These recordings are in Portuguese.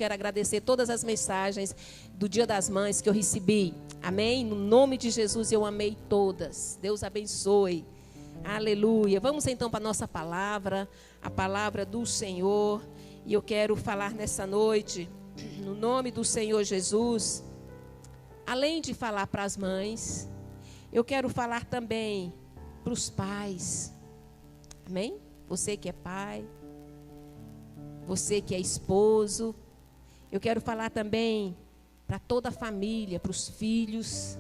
quero agradecer todas as mensagens do Dia das Mães que eu recebi. Amém? No nome de Jesus, eu amei todas. Deus abençoe. Aleluia. Vamos então para a nossa palavra, a palavra do Senhor. E eu quero falar nessa noite, no nome do Senhor Jesus, além de falar para as mães, eu quero falar também para os pais. Amém? Você que é pai, você que é esposo, eu quero falar também para toda a família, para os filhos,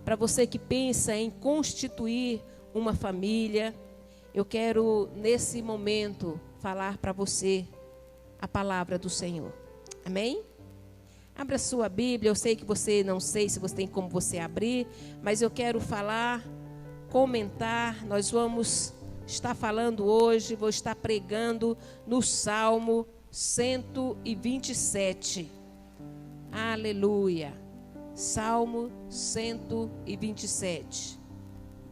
para você que pensa em constituir uma família. Eu quero nesse momento falar para você a palavra do Senhor. Amém? Abra sua Bíblia. Eu sei que você não sei se você tem como você abrir, mas eu quero falar, comentar. Nós vamos estar falando hoje, vou estar pregando no Salmo 127. Aleluia. Salmo 127.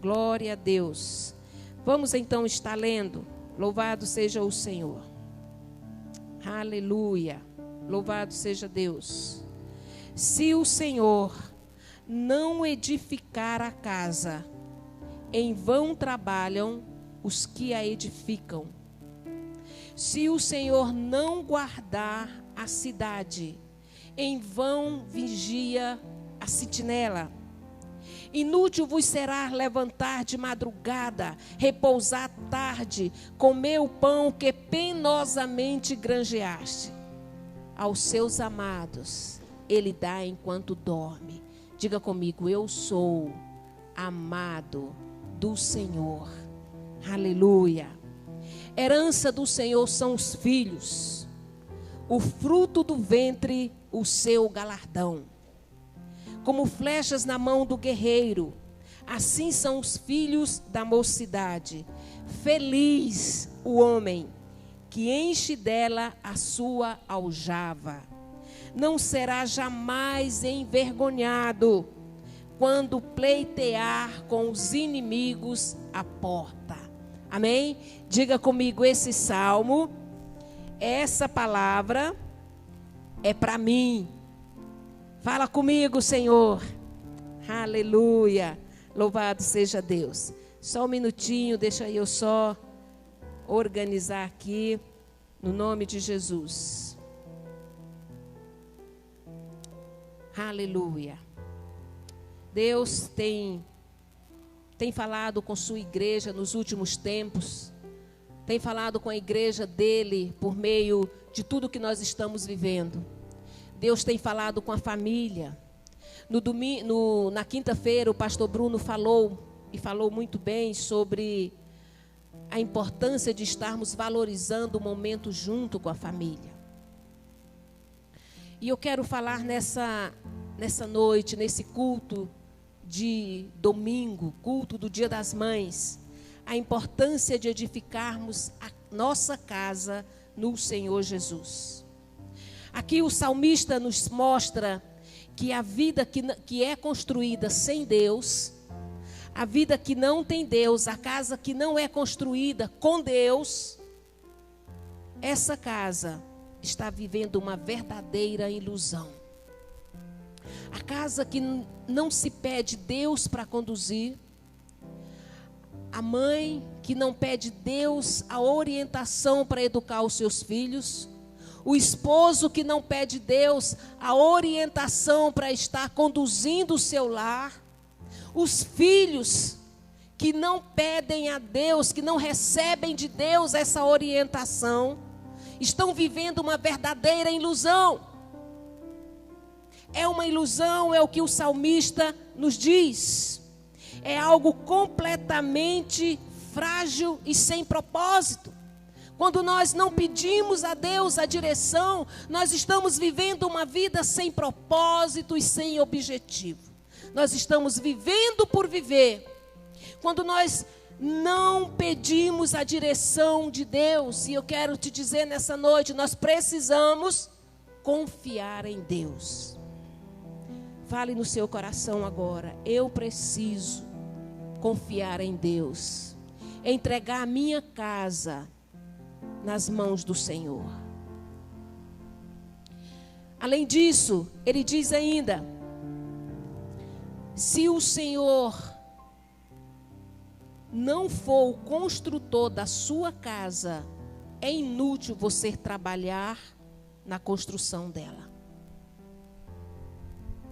Glória a Deus. Vamos então estar lendo. Louvado seja o Senhor. Aleluia. Louvado seja Deus. Se o Senhor não edificar a casa, em vão trabalham os que a edificam. Se o Senhor não guardar a cidade, em vão vigia a sentinela. Inútil vos será levantar de madrugada, repousar tarde, comer o pão que penosamente granjeaste. Aos seus amados ele dá enquanto dorme. Diga comigo: eu sou amado do Senhor. Aleluia. Herança do Senhor são os filhos, o fruto do ventre, o seu galardão. Como flechas na mão do guerreiro, assim são os filhos da mocidade. Feliz o homem que enche dela a sua aljava. Não será jamais envergonhado quando pleitear com os inimigos à porta. Amém? Diga comigo, esse salmo, essa palavra é para mim. Fala comigo, Senhor. Aleluia. Louvado seja Deus. Só um minutinho, deixa eu só organizar aqui, no nome de Jesus. Aleluia. Deus tem falado com sua igreja nos últimos tempos. Tem falado com a igreja dele por meio de tudo que nós estamos vivendo. Deus tem falado com a família. Na quinta-feira, o pastor Bruno falou, e falou muito bem sobre a importância de estarmos valorizando o momento junto com a família. E eu quero falar nessa noite, nesse culto de domingo, culto do Dia das Mães, a importância de edificarmos a nossa casa no Senhor Jesus. Aqui o salmista nos mostra que a vida que é construída sem Deus, a vida que não tem Deus, a casa que não é construída com Deus, essa casa está vivendo uma verdadeira ilusão. A casa que não se pede Deus para conduzir, a mãe que não pede Deus a orientação para educar os seus filhos, o esposo que não pede Deus a orientação para estar conduzindo o seu lar, os filhos que não pedem a Deus, que não recebem de Deus essa orientação, estão vivendo uma verdadeira ilusão. É uma ilusão, é o que o salmista nos diz. É algo completamente frágil e sem propósito. Quando nós não pedimos a Deus a direção, nós estamos vivendo uma vida sem propósito e sem objetivo. Nós estamos vivendo por viver. Quando nós não pedimos a direção de Deus, e eu quero te dizer nessa noite, nós precisamos confiar em Deus. Fale no seu coração agora: eu preciso confiar em Deus, entregar a minha casa nas mãos do Senhor. Além disso, ele diz ainda: se o Senhor não for o construtor da sua casa, é inútil você trabalhar na construção dela.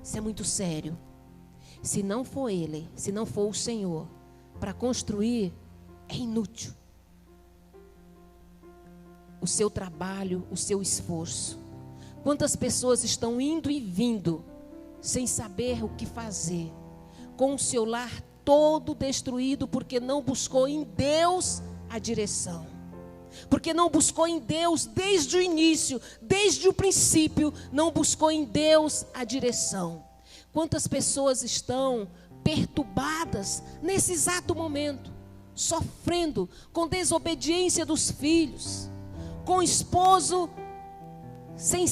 Isso é muito sério. Se não for Ele, se não for o Senhor para construir, é inútil o seu trabalho, o seu esforço. Quantas pessoas estão indo e vindo sem saber o que fazer, com o seu lar todo destruído, porque não buscou em Deus a direção, porque não buscou em Deus desde o início, desde o princípio, não buscou em Deus a direção. Quantas pessoas estão perturbadas nesse exato momento, sofrendo com desobediência dos filhos, com o esposo sem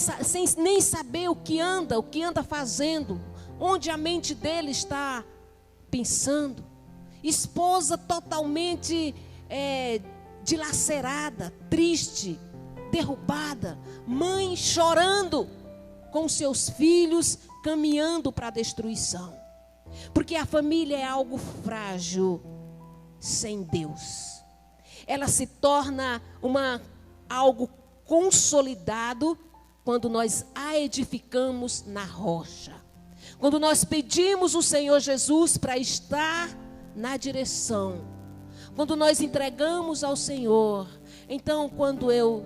nem saber o que anda fazendo, onde a mente dele está pensando, esposa totalmente dilacerada, triste, derrubada, mãe chorando com seus filhos, caminhando para a destruição, porque a família é algo frágil sem Deus. Ela se torna algo consolidado quando nós a edificamos na rocha, quando nós pedimos o Senhor Jesus para estar na direção, quando nós entregamos ao Senhor. Então, quando eu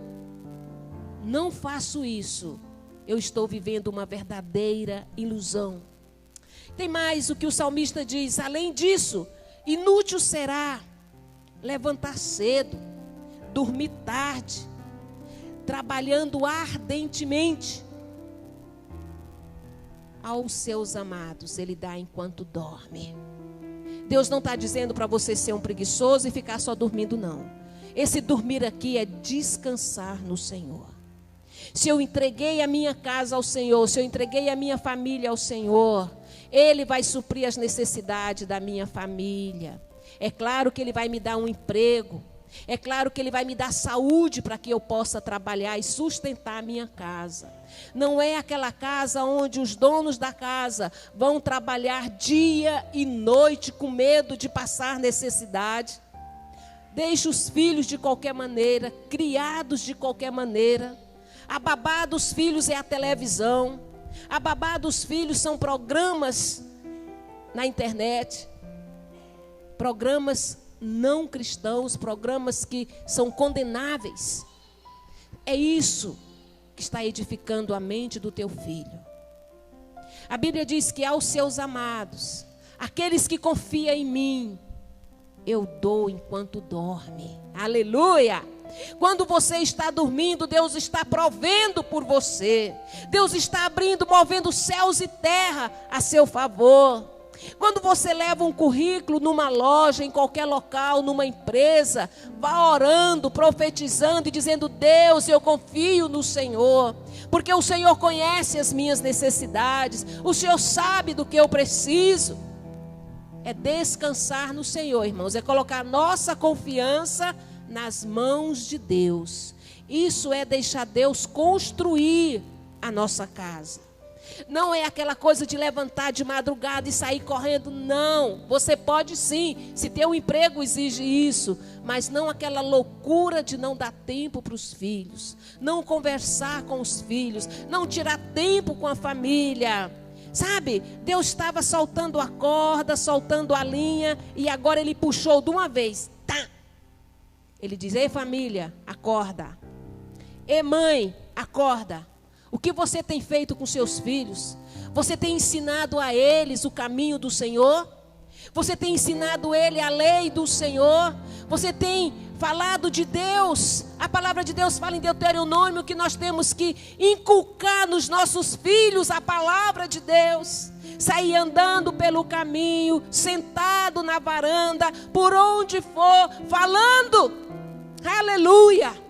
não faço isso, eu estou vivendo uma verdadeira ilusão. Tem mais o que o salmista diz: além disso, inútil será levantar cedo, dormir tarde, trabalhando ardentemente. Aos seus amados Ele dá enquanto dorme. Deus não está dizendo para você ser um preguiçoso e ficar só dormindo, não. Esse dormir aqui é descansar no Senhor. Se eu entreguei a minha casa ao Senhor, se eu entreguei a minha família ao Senhor, Ele vai suprir as necessidades da minha família. É claro que Ele vai me dar um emprego. É claro que Ele vai me dar saúde para que eu possa trabalhar e sustentar a minha casa. Não é aquela casa onde os donos da casa vão trabalhar dia e noite com medo de passar necessidade. Deixa os filhos de qualquer maneira, criados de qualquer maneira. A babá dos filhos é a televisão. A babá dos filhos são programas na internet. Programas não cristãos, programas que são condenáveis. É isso que está edificando a mente do teu filho. A Bíblia diz que aos seus amados, aqueles que confiam em mim, eu dou enquanto dorme. Aleluia! Quando você está dormindo, Deus está provendo por você. Deus está abrindo, movendo céus e terra a seu favor. Quando você leva um currículo numa loja, em qualquer local, numa empresa, vá orando, profetizando e dizendo: Deus, eu confio no Senhor, porque o Senhor conhece as minhas necessidades, o Senhor sabe do que eu preciso. É descansar no Senhor, irmãos, é colocar nossa confiança nas mãos de Deus. Isso é deixar Deus construir a nossa casa. Não é aquela coisa de levantar de madrugada e sair correndo, não. Você pode sim, se teu emprego exige isso, mas não aquela loucura de não dar tempo para os filhos, não conversar com os filhos, não tirar tempo com a família. Sabe, Deus estava soltando a corda, soltando a linha, e agora Ele puxou de uma vez. Tá. Ele diz: ei família, acorda. Ei mãe, acorda. O que você tem feito com seus filhos? Você tem ensinado a eles o caminho do Senhor? Você tem ensinado ele a lei do Senhor? Você tem falado de Deus? A palavra de Deus fala em Deuteronômio que nós temos que inculcar nos nossos filhos a palavra de Deus. Sair andando pelo caminho, sentado na varanda, por onde for, falando. Aleluia!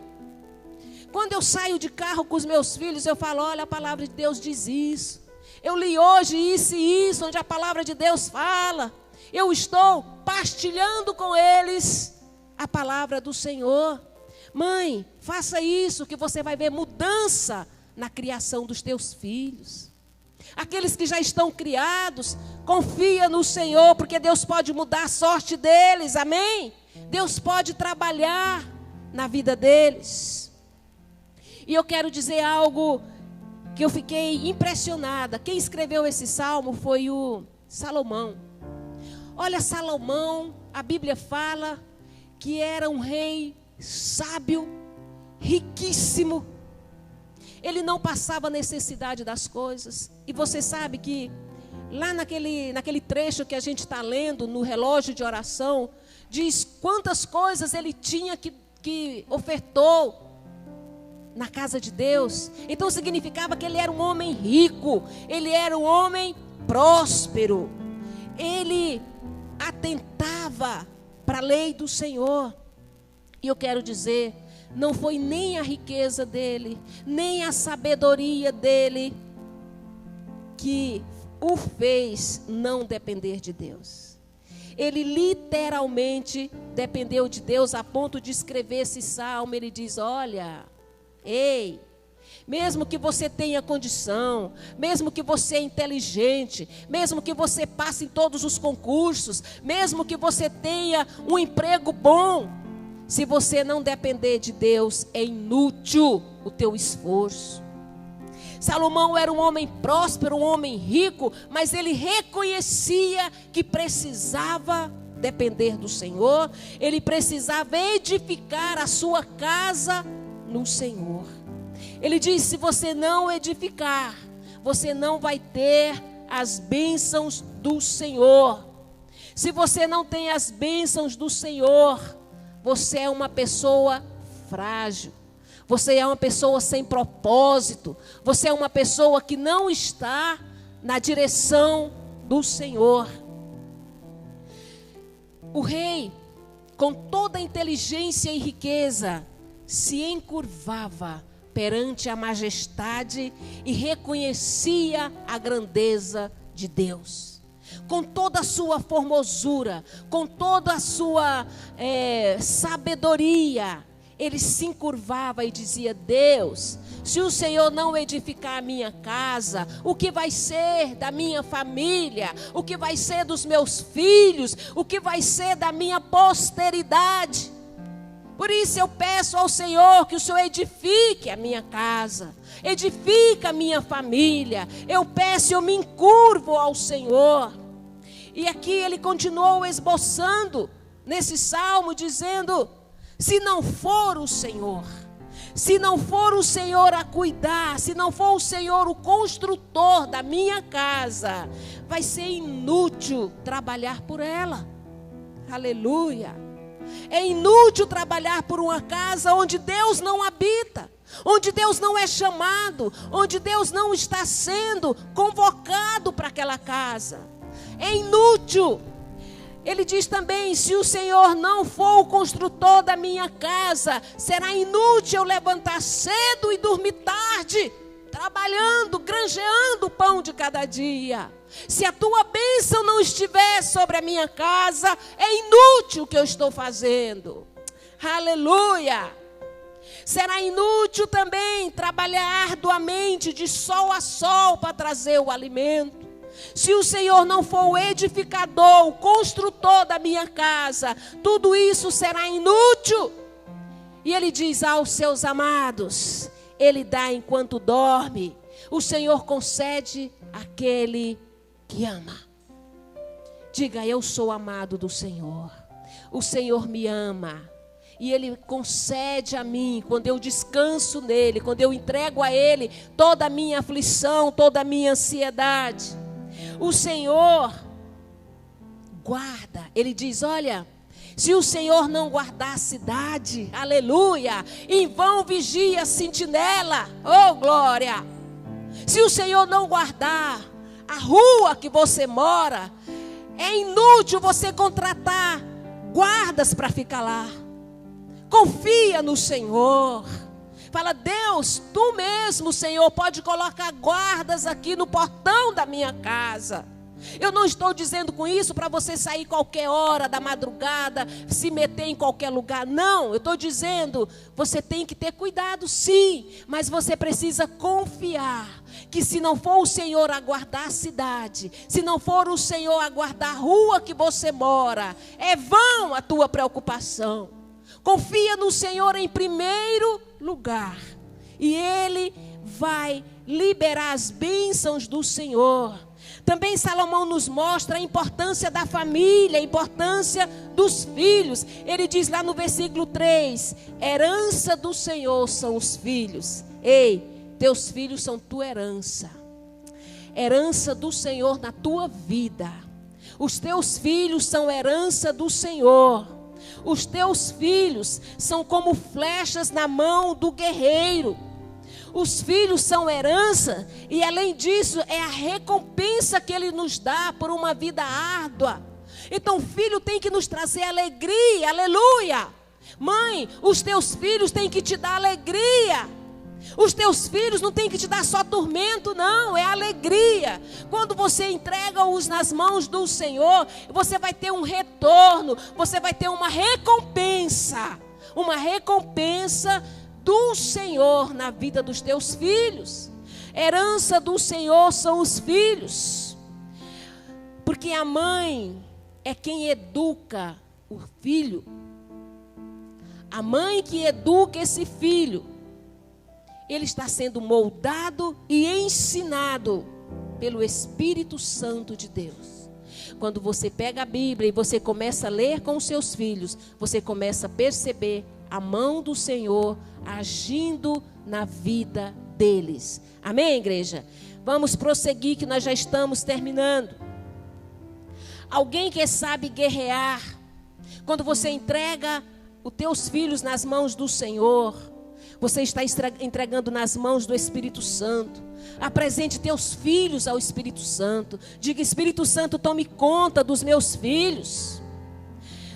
Quando eu saio de carro com os meus filhos, eu falo: olha, a palavra de Deus diz isso. Eu li hoje isso e isso, onde a palavra de Deus fala. Eu estou partilhando com eles a palavra do Senhor. Mãe, faça isso que você vai ver mudança na criação dos teus filhos. Aqueles que já estão criados, confia no Senhor, porque Deus pode mudar a sorte deles, amém? Deus pode trabalhar na vida deles. E eu quero dizer algo que eu fiquei impressionada. Quem escreveu esse salmo foi o Salomão. Olha, Salomão, a Bíblia fala que era um rei sábio, riquíssimo. Ele não passava necessidade das coisas. E você sabe que lá naquele trecho que a gente está lendo, no relógio de oração, diz quantas coisas ele tinha que ofertou na casa de Deus. Então significava que ele era um homem rico, ele era um homem próspero. Ele atentava para a lei do Senhor. E eu quero dizer, não foi nem a riqueza dele, nem a sabedoria dele que o fez não depender de Deus. Ele literalmente dependeu de Deus a ponto de escrever esse salmo. Ele diz, olha, ei, mesmo que você tenha condição, mesmo que você é inteligente, mesmo que você passe em todos os concursos, mesmo que você tenha um emprego bom, se você não depender de Deus, é inútil o teu esforço. Salomão era um homem próspero, um homem rico, mas ele reconhecia que precisava depender do Senhor, ele precisava edificar a sua casa no Senhor. Ele diz, se você não edificar, você não vai ter as bênçãos do Senhor. Se você não tem as bênçãos do Senhor, você é uma pessoa frágil. Você é uma pessoa sem propósito. Você é uma pessoa que não está na direção do Senhor. O rei, com toda a inteligência e riqueza, se encurvava perante a majestade e reconhecia a grandeza de Deus. Com toda a sua formosura, com toda a sua sabedoria, ele se encurvava e dizia, Deus, se o Senhor não edificar a minha casa, o que vai ser da minha família? O que vai ser dos meus filhos? O que vai ser da minha posteridade? Por isso eu peço ao Senhor que o Senhor edifique a minha casa, edifique a minha família. Eu peço, eu me encurvo ao Senhor. E aqui ele continuou esboçando nesse salmo, dizendo, se não for o Senhor, se não for o Senhor a cuidar, se não for o Senhor o construtor da minha casa, vai ser inútil trabalhar por ela. Aleluia. É inútil trabalhar por uma casa onde Deus não habita, onde Deus não é chamado, onde Deus não está sendo convocado para aquela casa. É inútil. Ele diz também, se o Senhor não for o construtor da minha casa, será inútil eu levantar cedo e dormir tarde, trabalhando, granjeando o pão de cada dia. Se a tua bênção não estiver sobre a minha casa, é inútil o que eu estou fazendo. Aleluia! Será inútil também trabalhar arduamente de sol a sol para trazer o alimento. Se o Senhor não for o edificador, o construtor da minha casa, tudo isso será inútil. E ele diz aos seus amados, ele dá enquanto dorme. O Senhor concede àquele que ama. Diga, eu sou amado do Senhor. O Senhor me ama. E Ele concede a mim, quando eu descanso nele, quando eu entrego a Ele toda a minha aflição, toda a minha ansiedade. O Senhor guarda. Ele diz, olha, se o Senhor não guardar a cidade, aleluia, em vão vigia a sentinela, oh glória. Se o Senhor não guardar a rua que você mora, é inútil você contratar guardas para ficar lá. Confia no Senhor. Fala, Deus, tu mesmo, Senhor, pode colocar guardas aqui no portão da minha casa. Eu não estou dizendo com isso para você sair qualquer hora da madrugada, se meter em qualquer lugar. Não, eu estou dizendo, você tem que ter cuidado sim, mas você precisa confiar que se não for o Senhor a guardar a cidade, se não for o Senhor a guardar a rua que você mora, é vão a tua preocupação. Confia no Senhor em primeiro lugar, e Ele vai liberar as bênçãos do Senhor. Também Salomão nos mostra a importância da família, a importância dos filhos. Ele diz lá no versículo 3, herança do Senhor são os filhos. Ei, teus filhos são tua herança. Herança do Senhor na tua vida. Os teus filhos são herança do Senhor. Os teus filhos são como flechas na mão do guerreiro. Os filhos são herança e além disso é a recompensa que Ele nos dá por uma vida árdua. Então o filho tem que nos trazer alegria, aleluia. Mãe, os teus filhos têm que te dar alegria. Os teus filhos não têm que te dar só tormento, não, é alegria. Quando você entrega-os nas mãos do Senhor, você vai ter um retorno, você vai ter uma recompensa do Senhor na vida dos teus filhos. Herança do Senhor são os filhos, porque a mãe é quem educa o filho. A mãe que educa esse filho, ele está sendo moldado e ensinado pelo Espírito Santo de Deus. Quando você pega a Bíblia e você começa a ler com os seus filhos, você começa a perceber a mão do Senhor agindo na vida deles. Amém, igreja? Vamos prosseguir que nós já estamos terminando. Alguém que sabe guerrear, quando você entrega os teus filhos nas mãos do Senhor, você está entregando nas mãos do Espírito Santo. Apresente teus filhos ao Espírito Santo. Diga: Espírito Santo, tome conta dos meus filhos.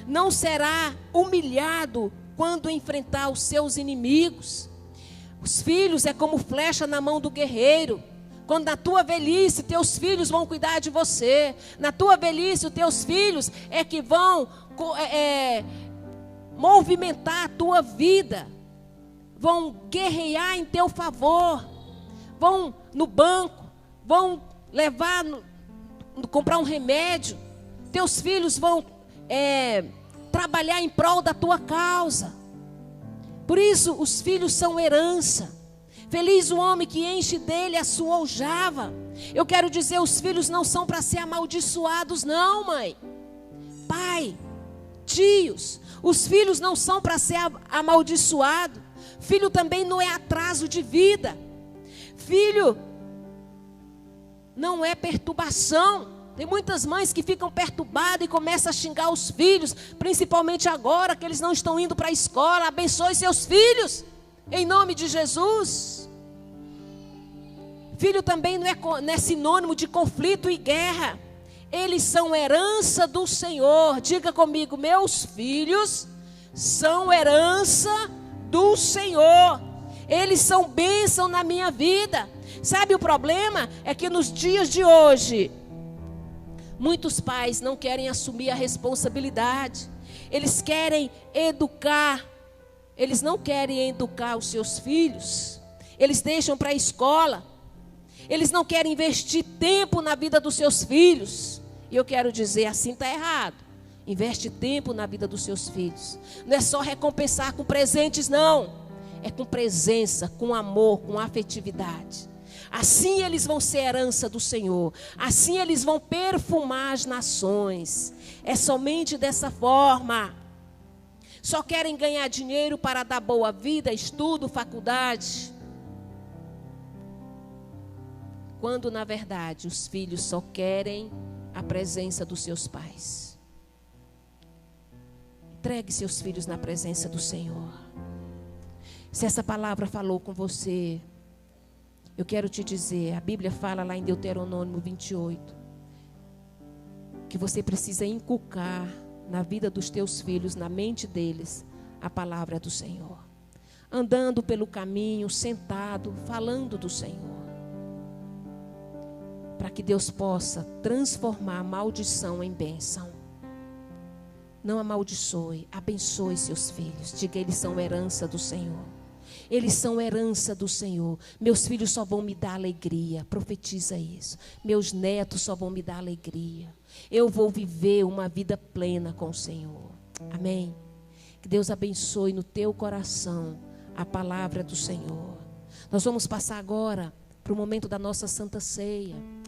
Não será humilhado quando enfrentar os seus inimigos. Os filhos é como flecha na mão do guerreiro. Quando na tua velhice, teus filhos vão cuidar de você. Na tua velhice, os teus filhos é que vão movimentar a tua vida. Vão guerrear em teu favor. Vão no banco. Vão levar, comprar um remédio. Teus filhos vão trabalhar em prol da tua causa. Por isso, os filhos são herança. Feliz o homem que enche dele a sua aljava. Eu quero dizer, os filhos não são para ser amaldiçoados, não, mãe. Pai, tios, os filhos não são para ser amaldiçoado. Filho também não é atraso de vida. Filho não é perturbação. Tem muitas mães que ficam perturbadas e começam a xingar os filhos, principalmente agora que eles não estão indo para a escola. Abençoe seus filhos, em nome de Jesus. Filho também não é sinônimo de conflito e guerra. Eles são herança do Senhor. Diga comigo: meus filhos são herança do Senhor. Eles são bênção na minha vida. Sabe o problema? É que nos dias de hoje, muitos pais não querem assumir a responsabilidade. Eles querem educar. Eles não querem educar os seus filhos. Eles deixam para a escola. Eles não querem investir tempo na vida dos seus filhos. E eu quero dizer, assim está errado. Investe tempo na vida dos seus filhos. Não é só recompensar com presentes, não. É com presença, com amor, com afetividade. Assim eles vão ser herança do Senhor. Assim eles vão perfumar as nações. É somente dessa forma. Só querem ganhar dinheiro para dar boa vida, estudo, faculdade. Quando na verdade os filhos só querem a presença dos seus pais. Entregue seus filhos na presença do Senhor. Se essa palavra falou com você, eu quero te dizer, a Bíblia fala lá em Deuteronômio 28, que você precisa inculcar na vida dos teus filhos, na mente deles, a palavra do Senhor. Andando pelo caminho, sentado, falando do Senhor. para que Deus possa transformar a maldição em bênção. Não amaldiçoe, abençoe seus filhos. Diga, eles são herança do Senhor. Eles são herança do Senhor. Meus filhos só vão me dar alegria. Profetiza isso. Meus netos só vão me dar alegria. Eu vou viver uma vida plena com o Senhor. Amém? Que Deus abençoe no teu coração a palavra do Senhor. Nós vamos passar agora para o momento da nossa Santa Ceia.